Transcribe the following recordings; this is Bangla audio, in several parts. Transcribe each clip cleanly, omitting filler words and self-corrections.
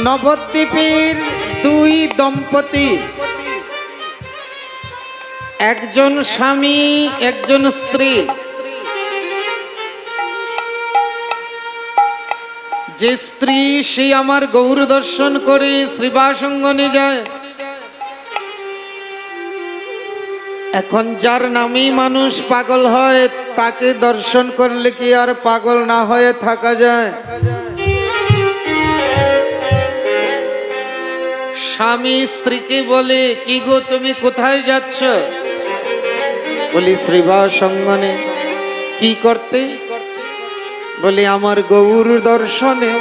নবদ্বীপের দুই দম্পতি, একজন স্বামী একজন স্ত্রী। যে স্ত্রী সে আমার গৌর দর্শন করে শ্রীবাসঙ্গনে যায়। এখন যার নামেই মানুষ পাগল হয় তাকে দর্শন করলে কি আর পাগল না হয়ে থাকা যায়? স্বামী স্ত্রীকে বলে, কি গো তুমি কোথায় যাচ্ছ? বলি শ্রীবাসঙ্গনে। কি করতে? বলি আমার গৌর দর্শনে।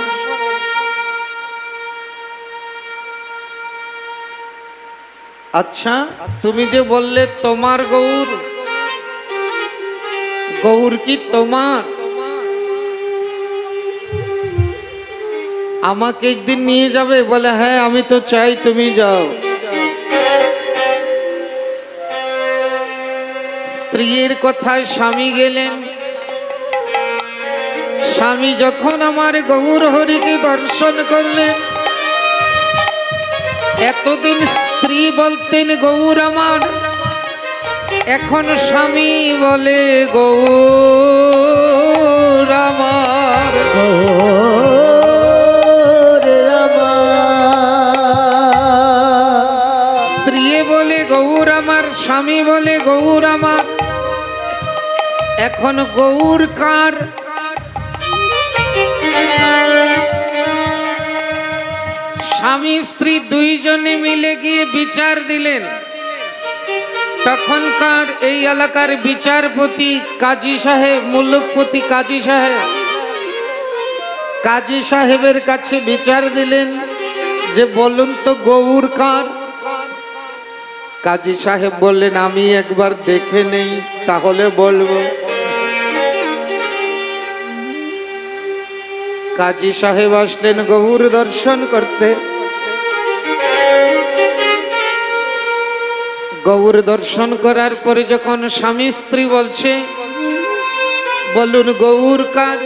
আচ্ছা, তুমি যে বললে তোমার গৌর, গৌর কি তোমার? আমাকে একদিন নিয়ে যাবে? বলে হ্যাঁ, আমি তো চাই তুমি যাও। স্ত্রীর কথায় স্বামী গেলেন। স্বামী যখন আমার গৌর হরিকে দর্শন করলেন, এতদিন স্ত্রী বলতেন গৌর আমার, এখন স্বামী বলে গৌর আমার। স্ত্রী বলে গৌর আমার, স্বামী বলে গৌর আমার। এখন গৌর কার? স্বামী স্ত্রী দুইজনে মিলে গিয়ে বিচার দিলেন। তখনকার এই এলাকার বিচারপতি কাজী সাহেব, মুলুকপতি কাজী সাহেব, কাজী সাহেবের কাছে বিচার দিলেন যে বলুন তো গৌর কার? কাজী সাহেব বললেন আমি একবার দেখে নেই, তাহলে বলবো। কাজী সাহেব আসলেন গৌর দর্শন করতে। গৌর দর্শন করার পরে যখন স্বামী স্ত্রী বলছে বলুন গৌর কার?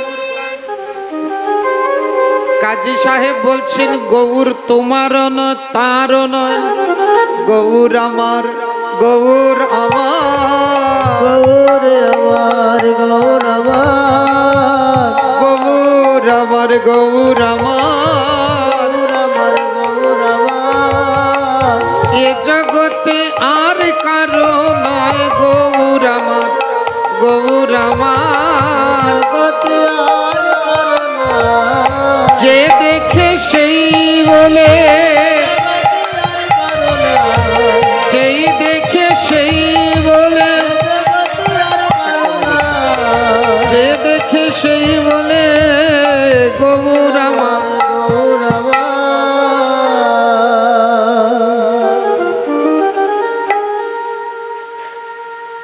কাজী সাহেব বলছেন গৌর তোমারও নয় তারও নয়, গৌর আমার, গৌর আমার, গৌর আমার, গৌর আমার, গৌর আমার, গৌর আমার, গৌর আমার। এ জগতে আর কারো নয় গৌর আমার, গৌর আমার। জগতে আর কারো নয়, যে দেখে সেই বলে, যেই দেখে সেই বলে, যে দেখে সেই বলে গৌর আমার, গৌর আমার।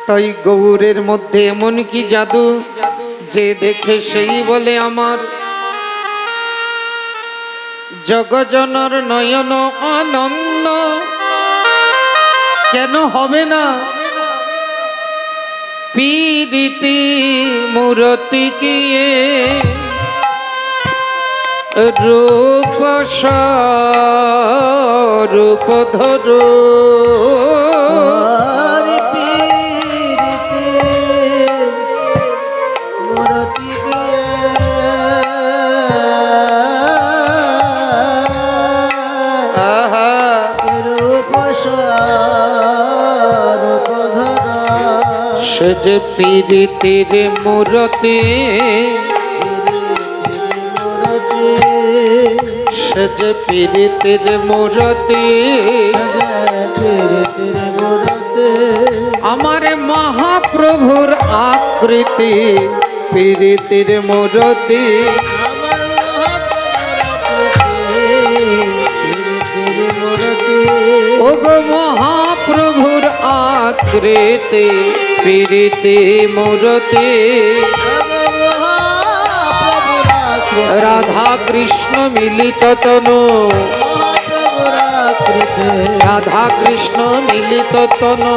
তাই গৌরের মধ্যে এমন কি জাদু, যে দেখে সেই বলে আমার। জগজনর নয়ন আনন্দ কেন হবে না? পীড়িতি মূরতি কিয়ে রূপ স্বরূপ ধরো। যে পীড়িতির মূরতি, সে যে পীড়িতির মূরতি, আমার মহাপ্রভুর আকৃতি পীড়িতির মূরতি। ও গো মহাপ্রভুর আকৃতি পীড়িতি মূরতি। রাধা কৃষ্ণ মিলিত তনু, রাধা কৃষ্ণ মিলিত তনু,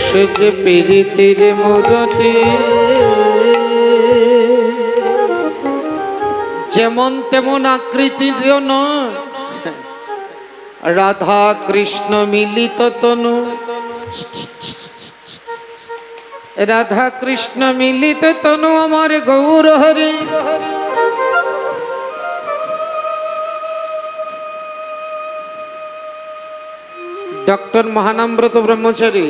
সে যে পীড়িতির মূরতি। যেমন তেমন আকৃতিও নয়, রাধা কৃষ্ণ মিলিত তনু, রাধা কৃষ্ণ মিলিত তনু আমার গৌর হরি। ডক্টর মহানামব্রত ব্রহ্মচারী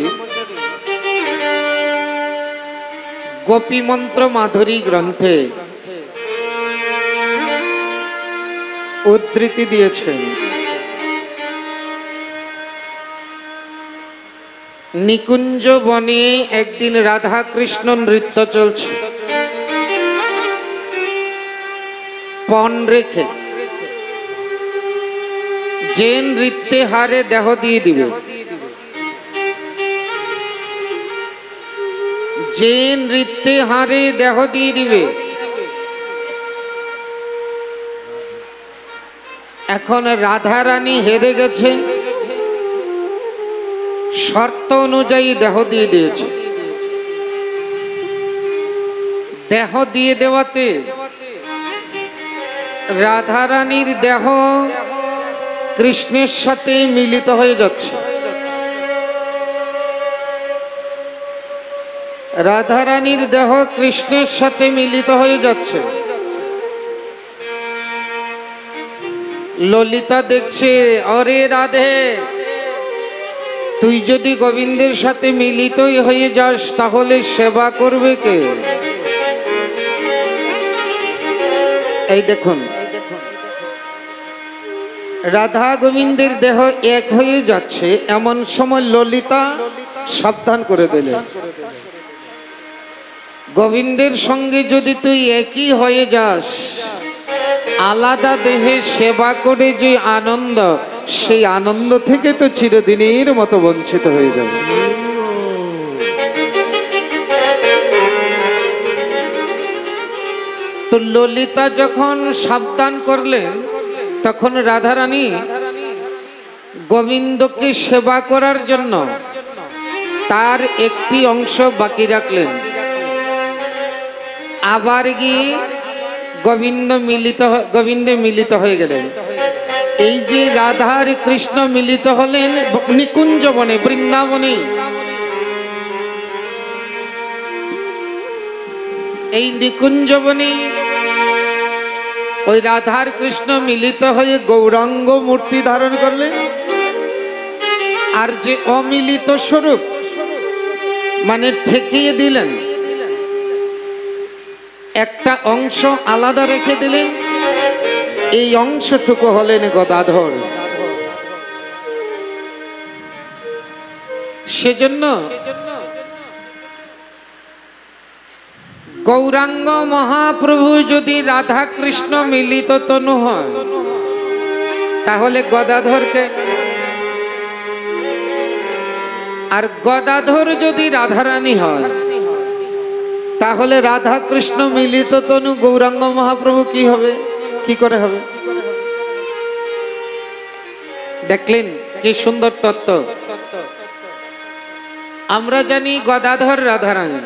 গোপী মন্ত্র মাধুরী গ্রন্থে উদ্ধৃতি দিয়েছেন, নিকুঞ্জ বনে একদিন রাধা কৃষ্ণ নৃত্য চলছে, পণ রেখে যে নৃত্যে হারে দেহ দিয়ে দিবে, যে নৃত্যে হারে দেহ দিয়ে দিবে। এখন রাধা রানী হেরে গেছে, শর্ত অনুযায়ী দেহ দিয়ে দিয়েছে। দেহ দিয়ে দেওয়াতে রাধা রানীর দেহ কৃষ্ণের সাথে মিলিত হয়ে যাচ্ছে। রাধা রানীর দেহ কৃষ্ণের সাথে মিলিত হয়ে যাচ্ছে। ললিতা দেখছে, অরে রাধে, তুই যদি গোবিন্দের সাথে মিলিতই হয়ে যাস তাহলে সেবা করবে কে? এই দেখুন, রাধা গোবিন্দের দেহ এক হয়ে যাচ্ছে, এমন সময় ললিতা সাবধান করে দিলেন, গোবিন্দের সঙ্গে যদি তুই একই হয়ে যাস, আলাদা দেহে সেবা করে যে আনন্দ, সেই আনন্দ থেকে তো চিরদিনের মতো বঞ্চিত হয়ে যাবে। তো ললিতা যখন সাবধান করলেন, তখন রাধারানী গোবিন্দকে সেবা করার জন্য তার একটি অংশ বাকি রাখলেন, আবার গিয়ে গোবিন্দে মিলিত হয়ে গেলেন। এই যে রাধা আর কৃষ্ণ মিলিত হলেন নিকুঞ্জ বনে, বৃন্দাবনে, এই নিকুঞ্জ বনে ওই রাধার কৃষ্ণ মিলিত হয়ে গৌরাঙ্গ মূর্তি ধারণ করলেন। আর যে অমিলিত স্বরূপ, মানে ঠেকিয়ে দিলেন, একটা অংশ আলাদা রেখে দিলেন, এই অংশটুকু হলেন গদাধর। সেজন্য গৌরাঙ্গ মহাপ্রভু যদি রাধা কৃষ্ণ মিলিত তনু হয়, তাহলে গদাধরকে, আর গদাধর যদি রাধারানী হয়, তাহলে রাধা কৃষ্ণ মিলিত তনু গৌরাঙ্গ মহাপ্রভু কি হবে, কি করে হবে? দেখলেন কি সুন্দর তত্ত্ব। আমরা জানি গদাধর রাধারানী,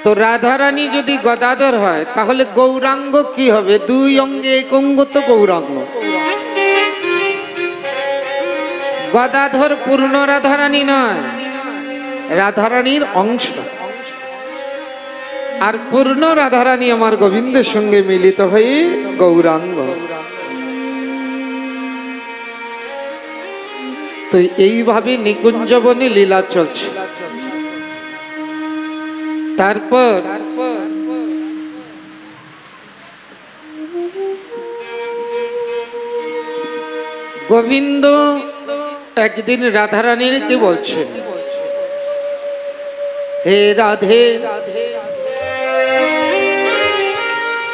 তো রাধারানী যদি গদাধর হয় তাহলে গৌরাঙ্গ কি হবে? দুই অঙ্গে এক অঙ্গ তো গৌরাঙ্গ। গদাধর পূর্ণ রাধারানী নয়, রাধারানীর অংশ। আর পূর্ণ রাধারানী আমার গোবিন্দের সঙ্গে মিলিত হয়ে গৌরাঙ্গ। তো এইভাবে নিকুঞ্জবনে লীলা চলছে। তারপর গোবিন্দ একদিন রাধারানীর কি বলছেন, হে রাধে,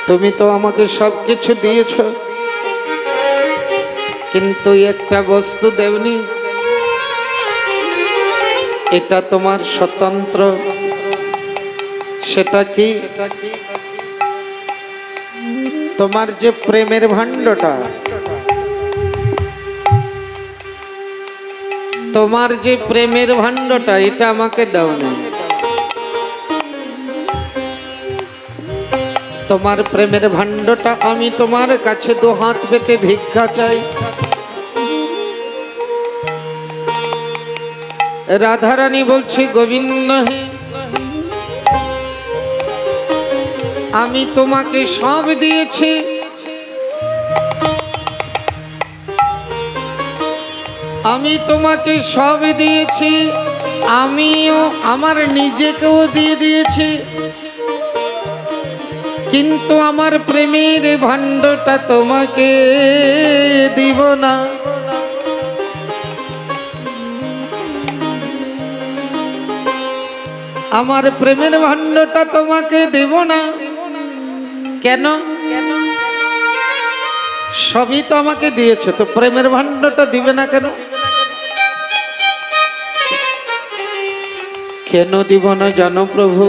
তুমি তো আমাকে সবকিছু দিয়েছ, কিন্তু একটা বস্তু দেওনি, এটা তোমার স্বতন্ত্র। সেটা কি? তোমার যে প্রেমের ভাণ্ডটা, তোমার যে প্রেমের ভাণ্ডটা, এটা আমাকে দাওনি। তোমার প্রেমের ভাণ্ডটা আমি তোমার কাছে দু হাত পেতে ভিক্ষা চাই। রাধারানী বলছে, গোবিন্দ হে, আমি তোমাকে সব দিয়েছি, আমি তোমাকে সব দিয়েছি, আমিও আমার নিজেকেও দিয়ে দিয়েছি, কিন্তু আমার প্রেমের ভাণ্ডটা তোমাকে দিব না। আমার প্রেমের ভাণ্ডটা তোমাকে দেব না। কেন? সবই তো আমাকে দিয়েছে, তো প্রেমের ভাণ্ডটা দিবে না কেন? কেন দিব না জানো প্রভু?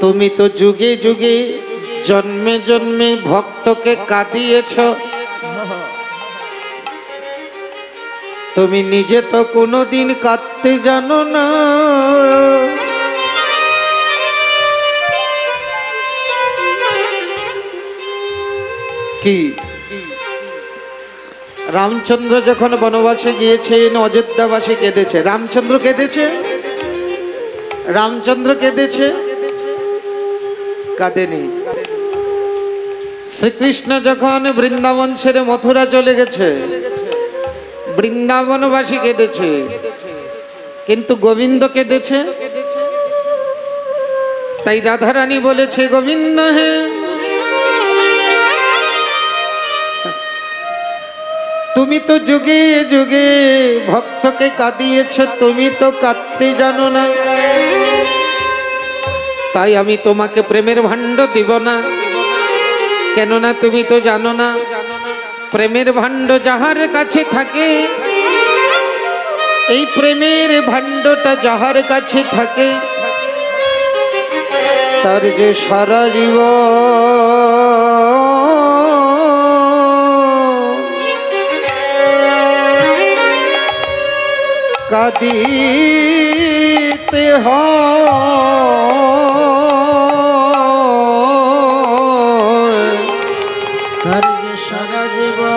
তুমি তো যুগে যুগে জন্মে জন্মে ভক্তকে কাঁদিয়েছ, তুমি নিজে তো কোনোদিন কাঁদতে জানো না। কি রামচন্দ্র যখন বনবাসে গিয়েছেন, অযোধ্যাবাসী কেঁদেছে, রামচন্দ্র কেঁদেছে, রামচন্দ্র কেঁদেছে, কাঁদেনি। শ্রীকৃষ্ণ যখন বৃন্দাবন ছেড়ে মথুরা চলে গেছে, বৃন্দাবনবাসী কেঁদেছে, কিন্তু গোবিন্দ কেঁদেছে। তাই রাধারানী বলেছে, গোবিন্দ হে, তুমি তো যুগে যুগে ভক্তকে কাঁদিয়েছ, তুমি তো কাঁদতে জানো না, তাই আমি তোমাকে প্রেমের ভাণ্ড দিব না। কেননা তুমি তো জানো না, প্রেমের ভাণ্ড যাহার কাছে থাকে, এই প্রেমের ভাণ্ডটা যাহার কাছে থাকে, তার যে সারা জীবন কাঁদিতে হয়, তার যে সারা জীবন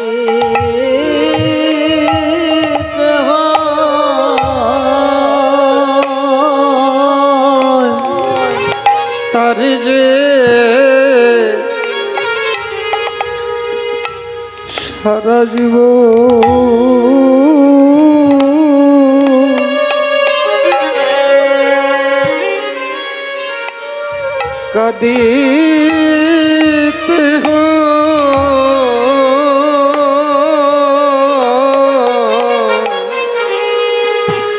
কাঁদিতে হয়, তার যে সারা জীবন কাঁদিতে হয়।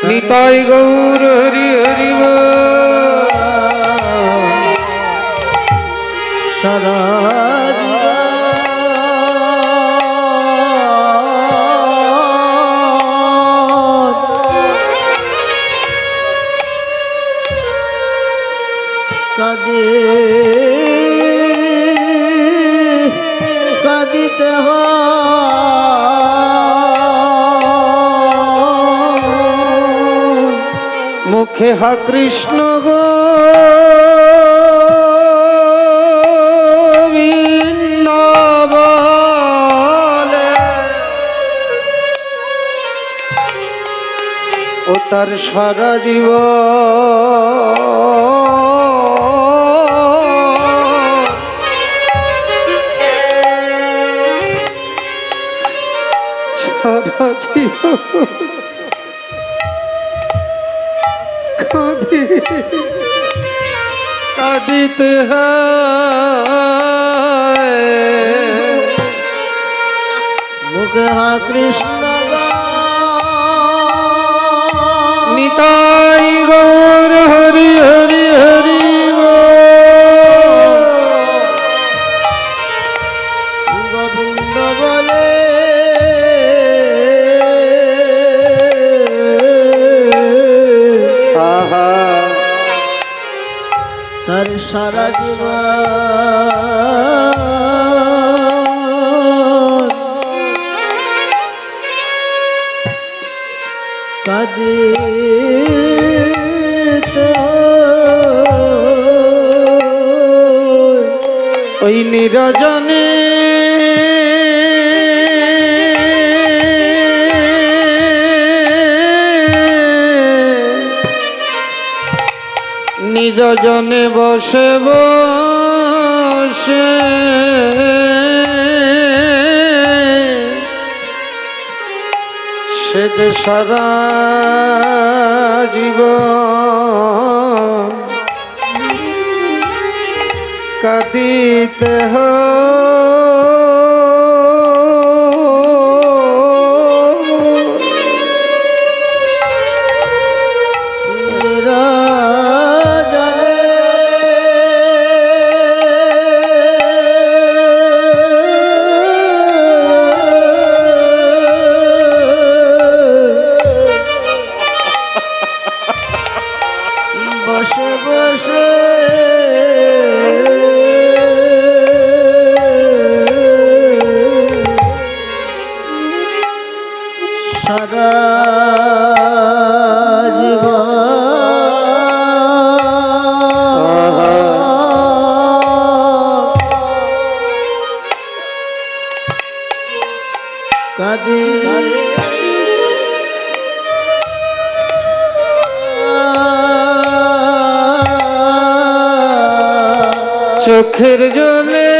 নিতাই গৌর হরি হরি সারা কাঁদিতে হয়। মুখে হা কৃষ্ণ গোবিন্দ বলে, ও তার সারা জীবন সারা জীবন কাঁদিতে হয়। মুখে হা কৃষ্ণ নিতাই গৌর হরি হরি হরি গোবিন্দ বলে, তার সারা জীবন ওই নিরজনে নিরজনে বসে বসে সে যে সারা জীবন কাঁদিতে বসে বসে সারা জীবন কাঁদে চোখের জলে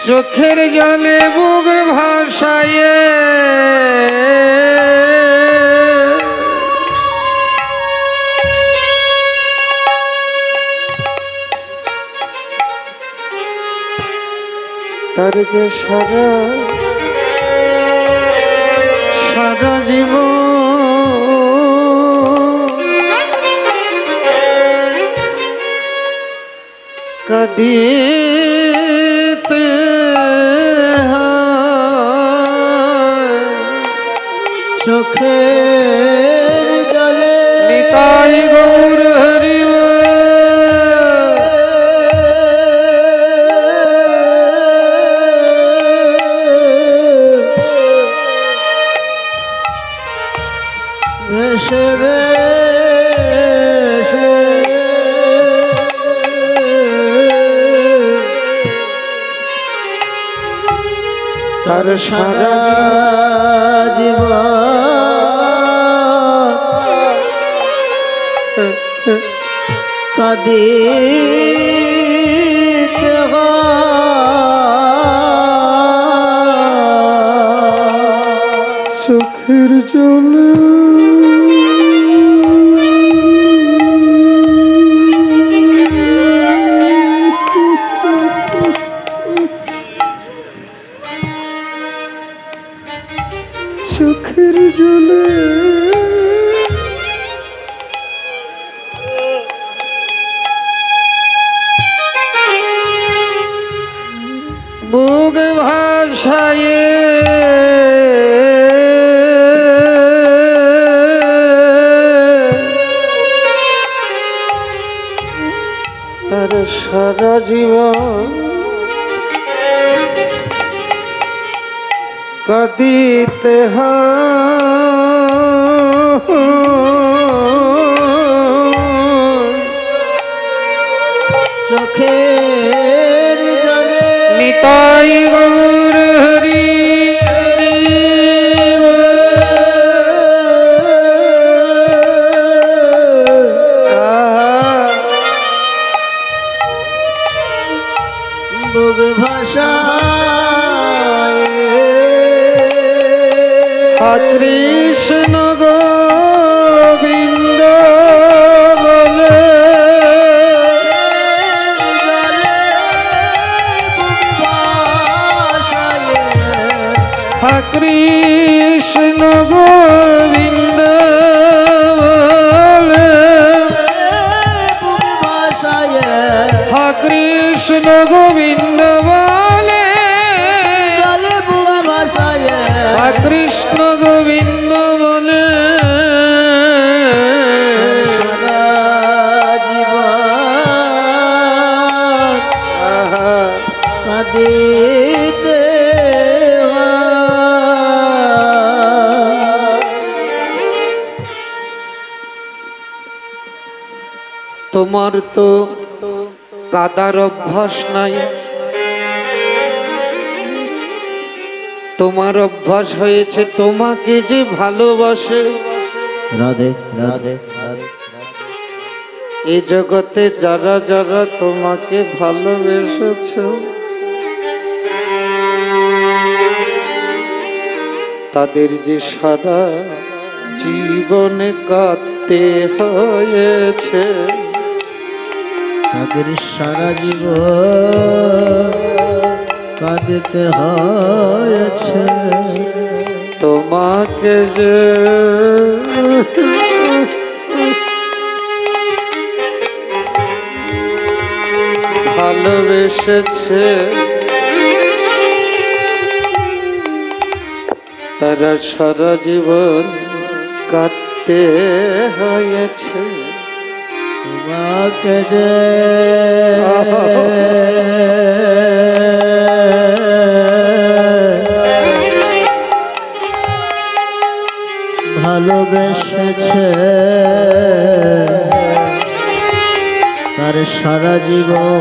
চোখের জলে বুক ভাসায় তার যে সারা জীবন কাঁদিতে চোখের জলে নিতাই গৌর হরি ভেসে ভেসে তার সারা জীবন কাঁদিতে চোখের জলে চোখের জলে বুক ভাসায় তার সারা জীবন কাঁদিতে চোখের জলে নিতাই গৌর হরি বুক ভাসায় কৃষ্ণ গোবিন্দ বলে কৃষ্ণ গোবিন্দ বলে কৃষ্ণ গোবিন্দ বলে কৃষ্ণ গোবিন্দ বলে সারা জীবন কাঁদিতে তোমার তো কাদার অভ্যাস নাই, তোমার অভ্যাস হয়েছে তোমাকে যে ভালোবাসে। রাধে রাধে রাধে। এই জগতে যারা যারা তোমাকে ভালোবেসেছে তাদের যে সারা জীবনে কাঁদতে হয়েছে, তাদের সারা জীবন কাঁদিতে হয়েছে। তোমাকে যে ভালোবেসেছে তারা সারা জীবন কাঁদতে হয়েছে। তোমাকে যে ভালোবেসেছে তার সারা জীবন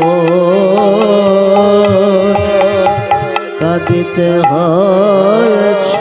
কাঁদিতে হয়েছে।